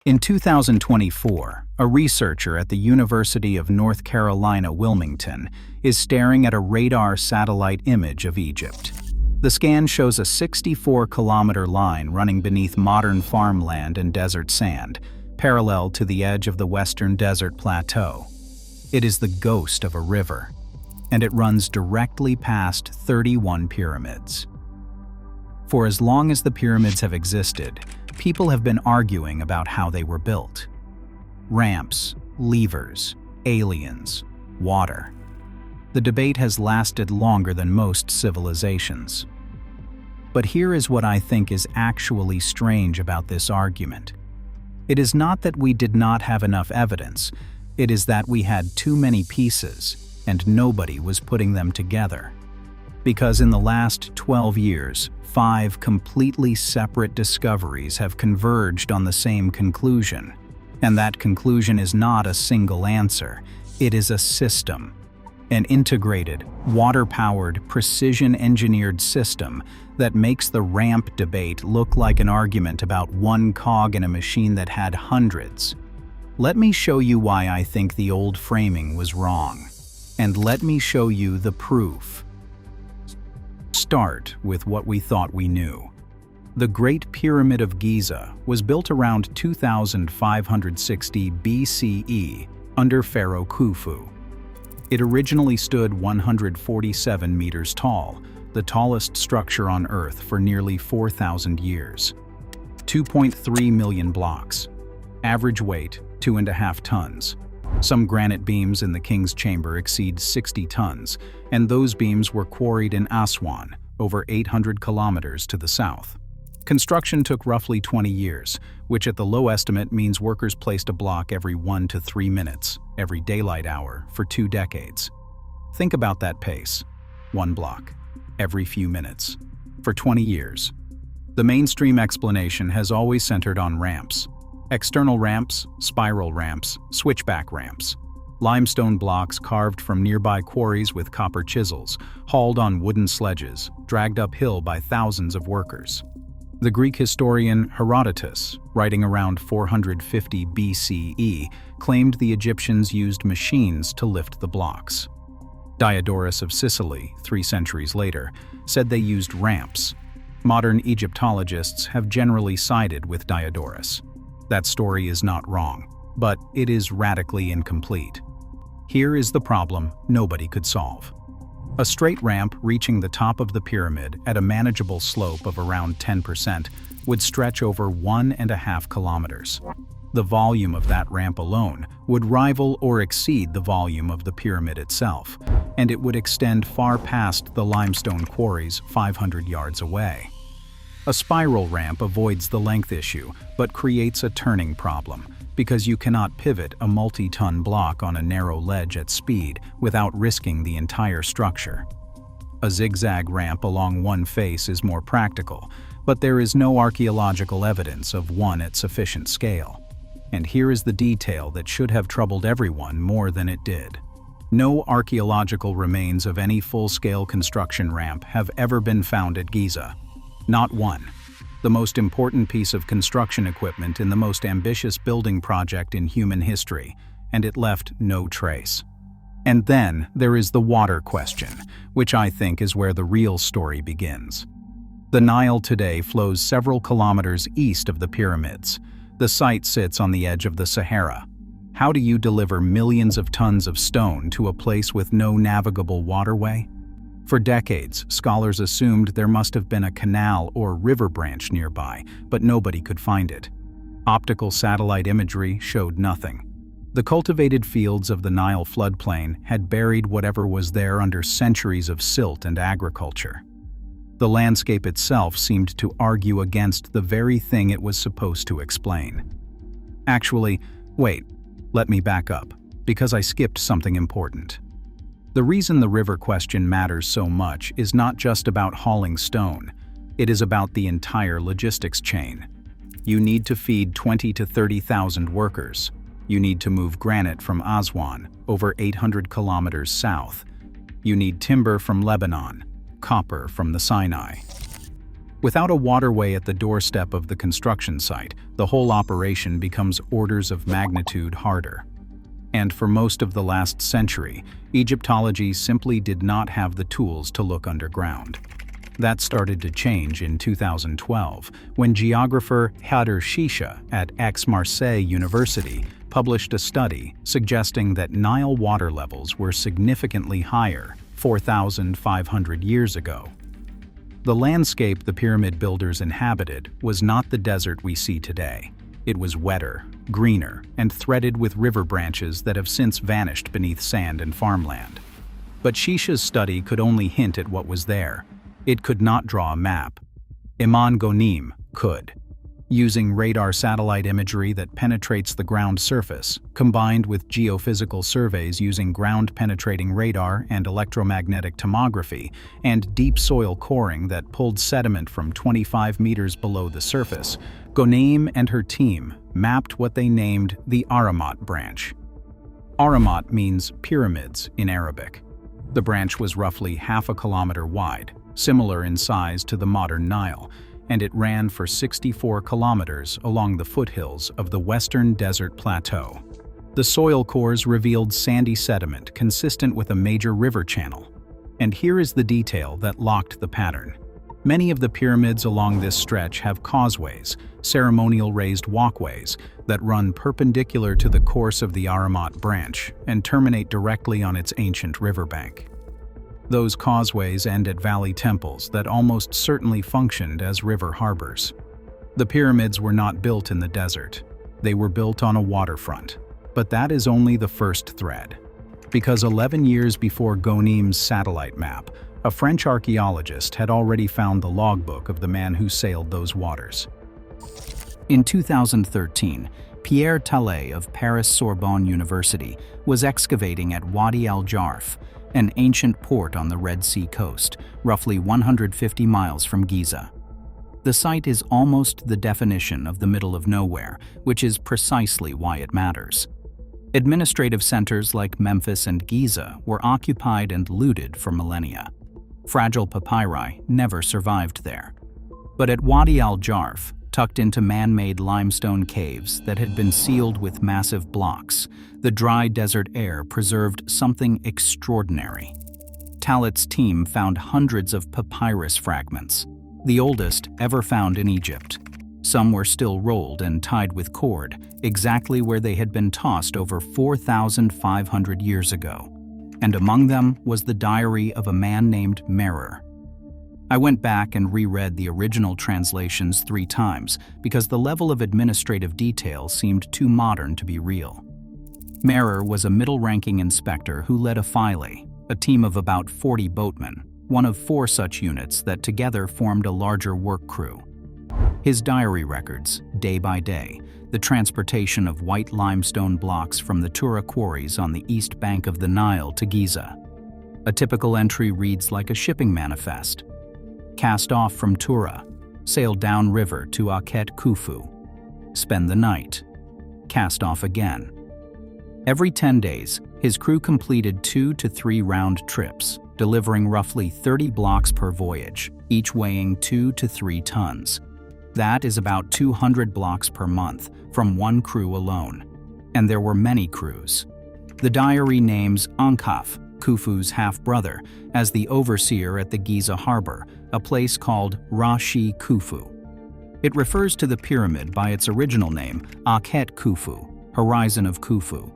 In 2024, a researcher at the University of North Carolina, Wilmington, is staring at a radar satellite image of Egypt. The scan shows a 64-kilometer line running beneath modern farmland and desert sand, parallel to the edge of the Western Desert Plateau. It is the ghost of a river, and it runs directly past 31 pyramids. For as long as the pyramids have existed, people have been arguing about how they were built. Ramps, levers, aliens, water. The debate has lasted longer than most civilizations. But here is what I think is actually strange about this argument. It is not that we did not have enough evidence, it is that we had too many pieces and nobody was putting them together. Because in the last 12 years, 5 completely separate discoveries have converged on the same conclusion. And that conclusion is not a single answer, it is a system. An integrated, water-powered, precision-engineered system that makes the ramp debate look like an argument about one cog in a machine that had hundreds. Let me show you why I think the old framing was wrong. And let me show you the proof. Start with what we thought we knew. The Great Pyramid of Giza was built around 2560 BCE under Pharaoh Khufu. It originally stood 147 meters tall, the tallest structure on Earth for nearly 4,000 years. 2.3 million blocks. Average weight, 2.5 tons. Some granite beams in the King's Chamber exceed 60 tons, and those beams were quarried in Aswan, over 800 kilometers to the south. Construction took roughly 20 years, which at the low estimate means workers placed a block every 1 to 3 minutes, every daylight hour, for 2 decades. Think about that pace. 1 block, every few minutes, for 20 years. The mainstream explanation has always centered on ramps. External ramps, spiral ramps, switchback ramps. Limestone blocks carved from nearby quarries with copper chisels, hauled on wooden sledges, dragged uphill by thousands of workers. The Greek historian Herodotus, writing around 450 BCE, claimed the Egyptians used machines to lift the blocks. Diodorus of Sicily, 3 centuries later, said they used ramps. Modern Egyptologists have generally sided with Diodorus. That story is not wrong, but it is radically incomplete. Here is the problem nobody could solve. A straight ramp reaching the top of the pyramid at a manageable slope of around 10% would stretch over 1.5 kilometers. The volume of that ramp alone would rival or exceed the volume of the pyramid itself, and it would extend far past the limestone quarries 500 yards away. A spiral ramp avoids the length issue, but creates a turning problem, because you cannot pivot a multi-ton block on a narrow ledge at speed without risking the entire structure. A zigzag ramp along one face is more practical, but there is no archaeological evidence of one at sufficient scale. And here is the detail that should have troubled everyone more than it did. No archaeological remains of any full-scale construction ramp have ever been found at Giza. Not one. The most important piece of construction equipment in the most ambitious building project in human history, and it left no trace. And then there is the water question, which I think is where the real story begins. The Nile today flows several kilometers east of the pyramids. The site sits on the edge of the Sahara. How do you deliver millions of tons of stone to a place with no navigable waterway? For decades, scholars assumed there must have been a canal or river branch nearby, but nobody could find it. Optical satellite imagery showed nothing. The cultivated fields of the Nile floodplain had buried whatever was there under centuries of silt and agriculture. The landscape itself seemed to argue against the very thing it was supposed to explain. Actually, wait, let me back up, because I skipped something important. The reason the river question matters so much is not just about hauling stone, it is about the entire logistics chain. You need to feed 20 to 30,000 workers. You need to move granite from Aswan, over 800 kilometers south. You need timber from Lebanon, copper from the Sinai. Without a waterway at the doorstep of the construction site, the whole operation becomes orders of magnitude harder. And for most of the last century, Egyptology simply did not have the tools to look underground. That started to change in 2012, when geographer Hadr Shisha at Aix-Marseille University published a study suggesting that Nile water levels were significantly higher 4,500 years ago. The landscape the pyramid builders inhabited was not the desert we see today. It was wetter, greener, and threaded with river branches that have since vanished beneath sand and farmland. But Shisha's study could only hint at what was there. It could not draw a map. Iman Ghonim could. Using radar satellite imagery that penetrates the ground surface, combined with geophysical surveys using ground-penetrating radar and electromagnetic tomography, and deep soil coring that pulled sediment from 25 meters below the surface, Ghonim and her team mapped what they named the Ahramat Branch. Aramat means pyramids in Arabic. The branch was roughly half a kilometer wide, similar in size to the modern Nile, and it ran for 64 kilometers along the foothills of the Western Desert Plateau. The soil cores revealed sandy sediment consistent with a major river channel. And here is the detail that locked the pattern. Many of the pyramids along this stretch have causeways, ceremonial raised walkways, that run perpendicular to the course of the Ahramat Branch and terminate directly on its ancient riverbank. Those causeways end at valley temples that almost certainly functioned as river harbors. The pyramids were not built in the desert. They were built on a waterfront. But that is only the first thread. Because 11 years before Ghonim's satellite map, a French archaeologist had already found the logbook of the man who sailed those waters. In 2013, Pierre Tallet of Paris Sorbonne University was excavating at Wadi al-Jarf, an ancient port on the Red Sea coast, roughly 150 miles from Giza. The site is almost the definition of the middle of nowhere, which is precisely why it matters. Administrative centers like Memphis and Giza were occupied and looted for millennia. Fragile papyri never survived there. But at Wadi al-Jarf, tucked into man-made limestone caves that had been sealed with massive blocks, the dry desert air preserved something extraordinary. Tallet's team found hundreds of papyrus fragments, the oldest ever found in Egypt. Some were still rolled and tied with cord, exactly where they had been tossed over 4,500 years ago. And among them was the diary of a man named Merer. I went back and reread the original translations 3 times because the level of administrative detail seemed too modern to be real. Merer was a middle-ranking inspector who led a philae, a team of about 40 boatmen, one of 4 such units that together formed a larger work crew. His diary records, day by day, the transportation of white limestone blocks from the Tura quarries on the east bank of the Nile to Giza. A typical entry reads like a shipping manifest. Cast off from Tura, sail downriver to Akhet Khufu. Spend the night. Cast off again. Every 10 days, his crew completed 2 to 3 round trips, delivering roughly 30 blocks per voyage, each weighing 2 to 3 tons. That is about 200 blocks per month from one crew alone. And there were many crews. The diary names Ankaf, Khufu's half-brother, as the overseer at the Giza harbor, a place called Rashi Khufu. It refers to the pyramid by its original name, Akhet Khufu, Horizon of Khufu.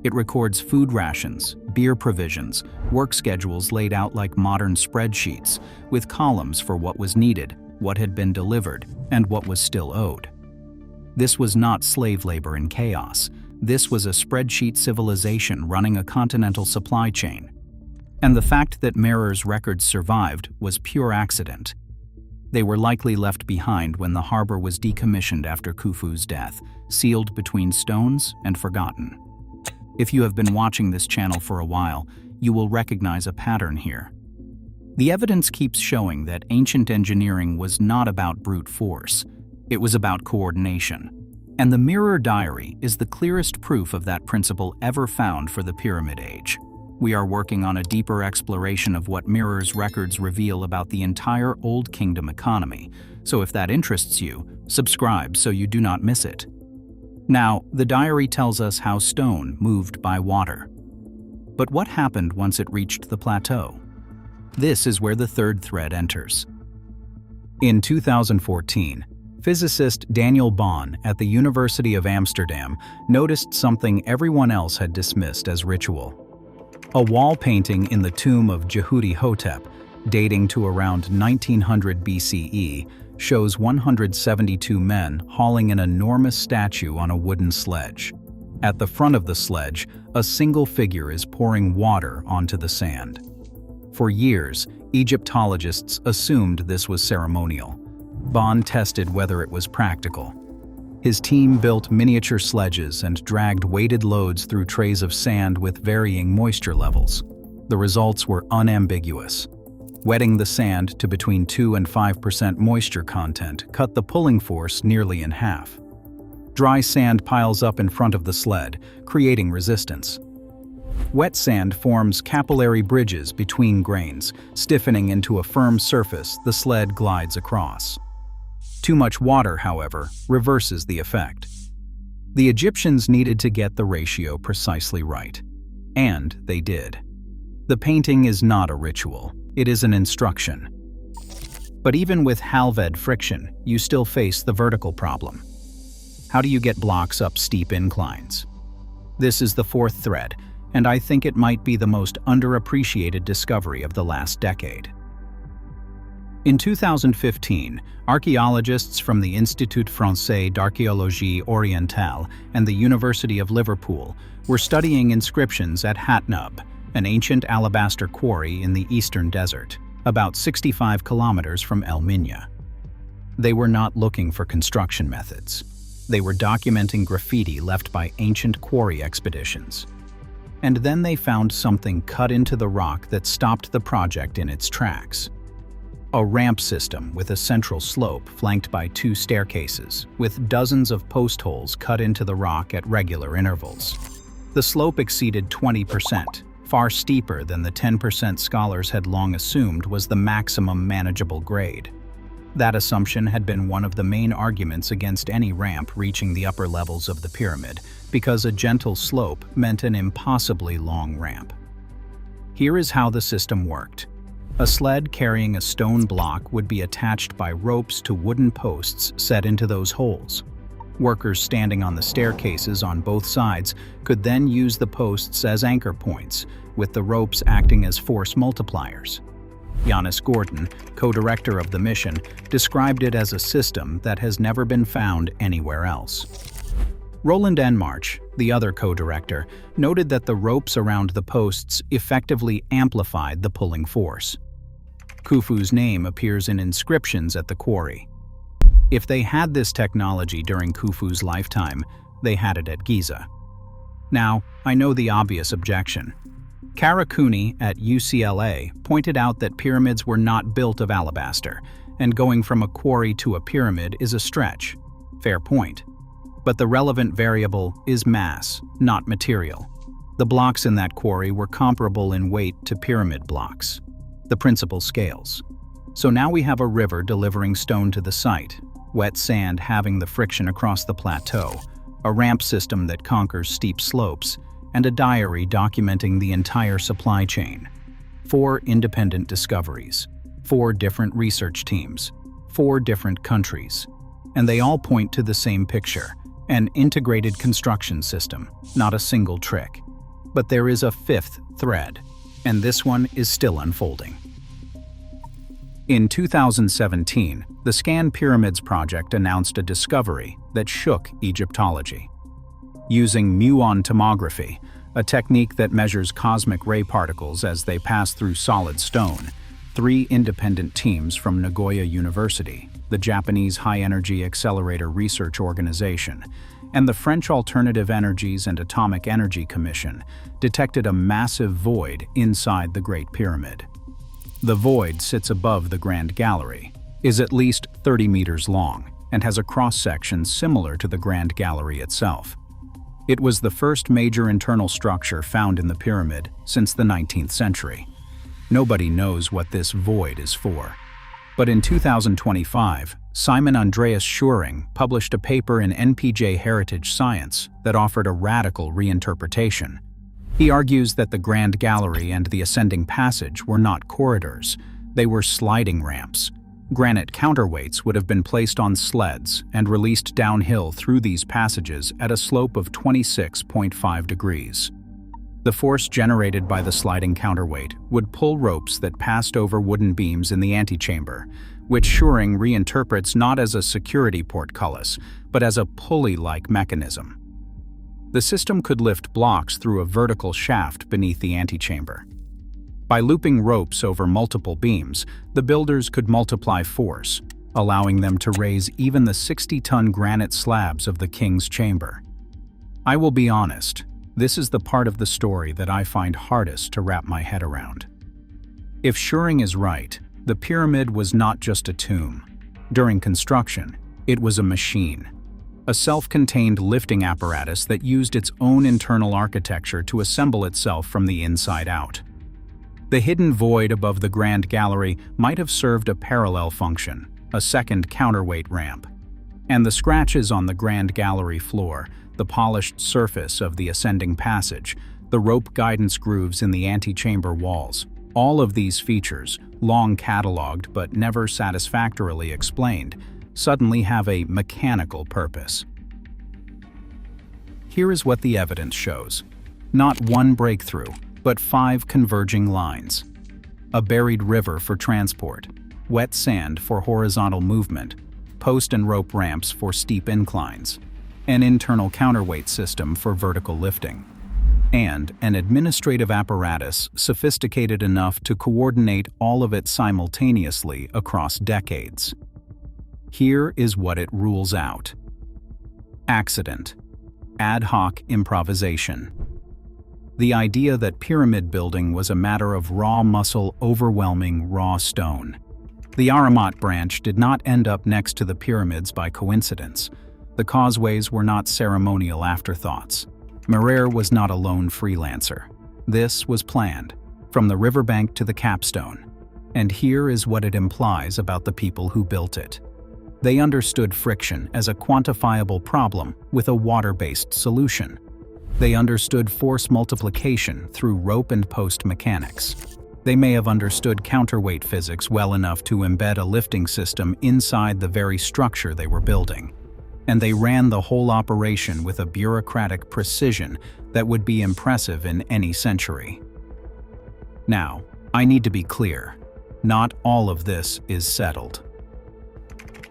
It records food rations, beer provisions, work schedules laid out like modern spreadsheets, with columns for what was needed, what had been delivered, and what was still owed. This was not slave labor in chaos. This was a spreadsheet civilization running a continental supply chain. And the fact that Merer's records survived was pure accident. They were likely left behind when the harbor was decommissioned after Khufu's death, sealed between stones and forgotten. If you have been watching this channel for a while, you will recognize a pattern here. The evidence keeps showing that ancient engineering was not about brute force. It was about coordination. And the Merer diary is the clearest proof of that principle ever found for the Pyramid Age. we are working on a deeper exploration of what Mirror's records reveal about the entire Old Kingdom economy, so if that interests you, subscribe so you do not miss it. Now, the diary tells us how stone moved by water. But what happened once it reached the plateau? This is where the third thread enters. In 2014, physicist Daniel Bohn at the University of Amsterdam noticed something everyone else had dismissed as ritual. A wall painting in the tomb of Jehuti Hotep, dating to around 1900 BCE, shows 172 men hauling an enormous statue on a wooden sledge. At the front of the sledge, a single figure is pouring water onto the sand. For years, Egyptologists assumed this was ceremonial. Bohn tested whether it was practical. His team built miniature sledges and dragged weighted loads through trays of sand with varying moisture levels. The results were unambiguous. Wetting the sand to between 2 and 5% moisture content cut the pulling force nearly in half. Dry sand piles up in front of the sled, creating resistance. Wet sand forms capillary bridges between grains, stiffening into a firm surface the sled glides across. Too much water, however, reverses the effect. The Egyptians needed to get the ratio precisely right. And they did. The painting is not a ritual, it is an instruction. But even with halved friction, you still face the vertical problem. How do you get blocks up steep inclines? This is the fourth thread, and I think it might be the most underappreciated discovery of the last decade. In 2015, archaeologists from the Institut Français d'Archéologie Orientale and the University of Liverpool were studying inscriptions at Hatnub, an ancient alabaster quarry in the eastern desert, about 65 kilometers from El Minya. They were not looking for construction methods. They were documenting graffiti left by ancient quarry expeditions. And then they found something cut into the rock that stopped the project in its tracks. A ramp system with a central slope flanked by 2 staircases, with dozens of post holes cut into the rock at regular intervals. The slope exceeded 20%, far steeper than the 10% scholars had long assumed was the maximum manageable grade. That assumption had been one of the main arguments against any ramp reaching the upper levels of the pyramid, because a gentle slope meant an impossibly long ramp. Here is how the system worked. A sled carrying a stone block would be attached by ropes to wooden posts set into those holes. Workers standing on the staircases on both sides could then use the posts as anchor points, with the ropes acting as force multipliers. Giannis Gordon, co-director of the mission, described it as a system that has never been found anywhere else. Roland Enmarch, the other co-director, noted that the ropes around the posts effectively amplified the pulling force. Khufu's name appears in inscriptions at the quarry. If they had this technology during Khufu's lifetime, they had it at Giza. Now, I know the obvious objection. Kara Cooney at UCLA pointed out that pyramids were not built of alabaster, and going from a quarry to a pyramid is a stretch. Fair point. But the relevant variable is mass, not material. The blocks in that quarry were comparable in weight to pyramid blocks. The principle scales. So now we have a river delivering stone to the site, wet sand having the friction across the plateau, a ramp system that conquers steep slopes, and a diary documenting the entire supply chain. 4 independent discoveries, 4 different research teams, 4 different countries. And they all point to the same picture, an integrated construction system, not a single trick. But there is a 5th thread, and this one is still unfolding. In 2017, the Scan Pyramids project announced a discovery that shook Egyptology. Using muon tomography, a technique that measures cosmic ray particles as they pass through solid stone, 3 independent teams from Nagoya University, the Japanese High-Energy Accelerator Research Organization, and the French Alternative Energies and Atomic Energy Commission detected a massive void inside the Great Pyramid. The void sits above the Grand Gallery, is at least 30 meters long, and has a cross-section similar to the Grand Gallery itself. It was the first major internal structure found in the pyramid since the 19th century. Nobody knows what this void is for. But in 2025, Simon Andreas Scheuring published a paper in NPJ Heritage Science that offered a radical reinterpretation. He argues that the Grand Gallery and the ascending passage were not corridors, they were sliding ramps. Granite counterweights would have been placed on sleds and released downhill through these passages at a slope of 26.5 degrees. The force generated by the sliding counterweight would pull ropes that passed over wooden beams in the antechamber, which Scheuring reinterprets not as a security portcullis, but as a pulley-like mechanism. The system could lift blocks through a vertical shaft beneath the antechamber. By looping ropes over multiple beams, the builders could multiply force, allowing them to raise even the 60-ton granite slabs of the king's chamber. I will be honest, this is the part of the story that I find hardest to wrap my head around. If Scheuring is right, the pyramid was not just a tomb. During construction, it was a machine. A self-contained lifting apparatus that used its own internal architecture to assemble itself from the inside out. The hidden void above the Grand Gallery might have served a parallel function, a second counterweight ramp. And the scratches on the Grand Gallery floor, the polished surface of the ascending passage, the rope guidance grooves in the antechamber walls, all of these features, long catalogued but never satisfactorily explained, suddenly have a mechanical purpose. Here is what the evidence shows. Not one breakthrough, but 5 converging lines. A buried river for transport, wet sand for horizontal movement, post and rope ramps for steep inclines, an internal counterweight system for vertical lifting, and an administrative apparatus sophisticated enough to coordinate all of it simultaneously across decades. Here is what it rules out. Accident. Ad hoc improvisation. The idea that pyramid building was a matter of raw muscle overwhelming raw stone. The Ahramat Branch did not end up next to the pyramids by coincidence. The causeways were not ceremonial afterthoughts. Merer was not a lone freelancer. This was planned, from the riverbank to the capstone. And here is what it implies about the people who built it. They understood friction as a quantifiable problem with a water-based solution. They understood force multiplication through rope and post mechanics. They may have understood counterweight physics well enough to embed a lifting system inside the very structure they were building. And they ran the whole operation with a bureaucratic precision that would be impressive in any century. Now, I need to be clear. Not all of this is settled.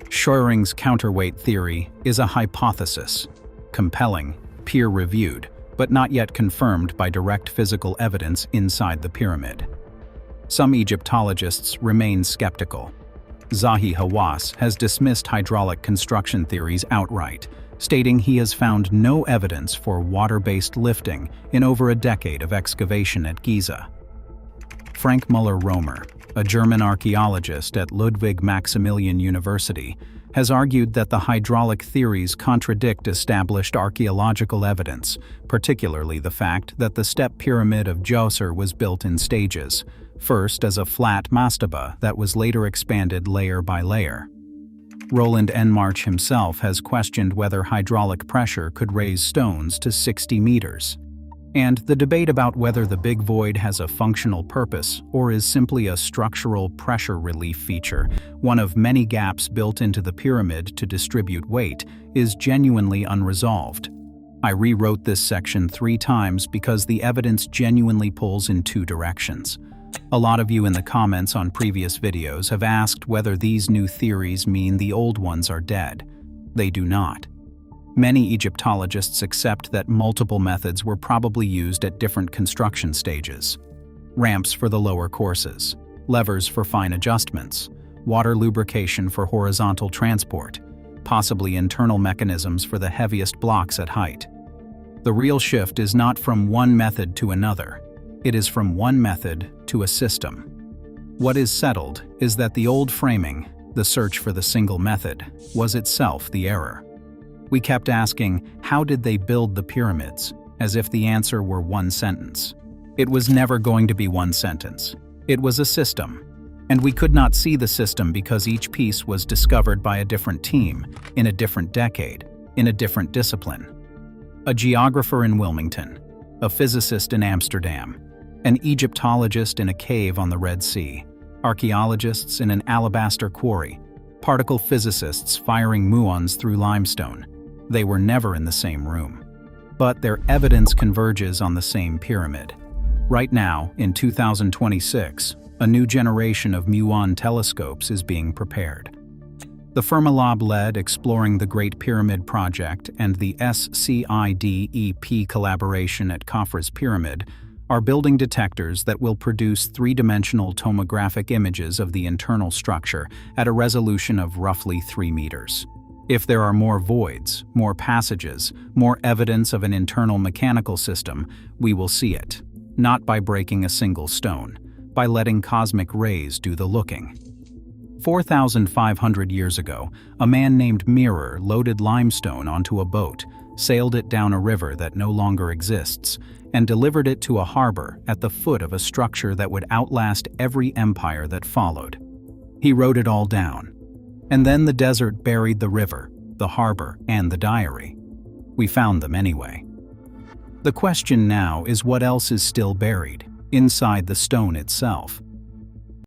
Scheuring's counterweight theory is a hypothesis, compelling, peer-reviewed, but not yet confirmed by direct physical evidence inside the pyramid. Some Egyptologists remain skeptical. Zahi Hawass has dismissed hydraulic construction theories outright, stating he has found no evidence for water-based lifting in over a decade of excavation at Giza. Frank Müller-Romer, a German archaeologist at Ludwig Maximilian University, has argued that the hydraulic theories contradict established archaeological evidence, particularly the fact that the Step Pyramid of Djoser was built in stages, first as a flat mastaba that was later expanded layer by layer. Roland Enmarch himself has questioned whether hydraulic pressure could raise stones to 60 meters. And the debate about whether the big void has a functional purpose or is simply a structural pressure relief feature, one of many gaps built into the pyramid to distribute weight, is genuinely unresolved. I rewrote this section 3 times because the evidence genuinely pulls in 2 directions. A lot of you in the comments on previous videos have asked whether these new theories mean the old ones are dead. They do not. Many Egyptologists accept that multiple methods were probably used at different construction stages. Ramps for the lower courses, levers for fine adjustments, water lubrication for horizontal transport, possibly internal mechanisms for the heaviest blocks at height. The real shift is not from one method to another. It is from one method to a system. What is settled is that the old framing, the search for the single method, was itself the error. We kept asking, how did they build the pyramids, as if the answer were one sentence. It was never going to be one sentence. It was a system. And we could not see the system because each piece was discovered by a different team, in a different decade, in a different discipline. A geographer in Wilmington, a physicist in Amsterdam, an Egyptologist in a cave on the Red Sea, archaeologists in an alabaster quarry, particle physicists firing muons through limestone. They were never in the same room. But their evidence converges on the same pyramid. Right now, in 2026, a new generation of muon telescopes is being prepared. The Fermilab-led Exploring the Great Pyramid project and the SCIDEP collaboration at Khafra's Pyramid are building detectors that will produce three-dimensional tomographic images of the internal structure at a resolution of roughly 3 meters. If there are more voids, more passages, more evidence of an internal mechanical system, we will see it, not by breaking a single stone, by letting cosmic rays do the looking. 4,500 years ago, a man named Mirror loaded limestone onto a boat, sailed it down a river that no longer exists, and delivered it to a harbor at the foot of a structure that would outlast every empire that followed. He wrote it all down. And then the desert buried the river, the harbor, and the diary. We found them anyway. The question now is what else is still buried, inside the stone itself?